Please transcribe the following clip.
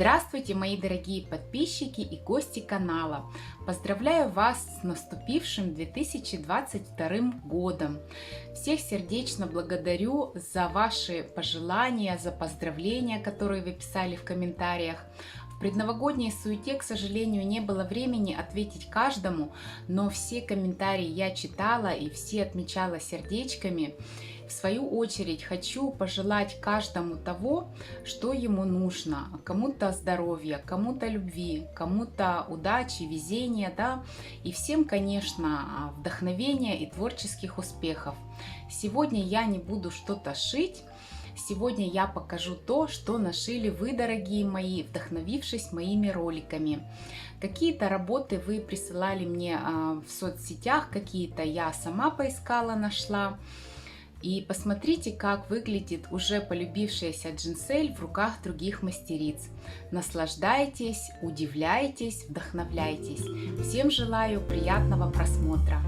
Здравствуйте, мои дорогие подписчики и гости канала! Поздравляю вас с наступившим 2022 годом! Всех сердечно благодарю за ваши пожелания, за поздравления, которые вы писали в комментариях. В предновогодней суете, к сожалению, не было времени ответить каждому, но все комментарии я читала и все отмечала сердечками. В свою очередь хочу пожелать каждому того, что ему нужно. Кому-то здоровья, кому-то любви, кому-то удачи, везения, да, и всем, конечно, вдохновения и творческих успехов. Сегодня я не буду что-то шить. Сегодня я покажу то, что нашили вы, дорогие мои, вдохновившись моими роликами. Какие-то работы вы присылали мне в соцсетях, какие-то я сама поискала, нашла. И посмотрите, как выглядит уже полюбившаяся джинсель в руках других мастериц. Наслаждайтесь, удивляйтесь, вдохновляйтесь. Всем желаю приятного просмотра!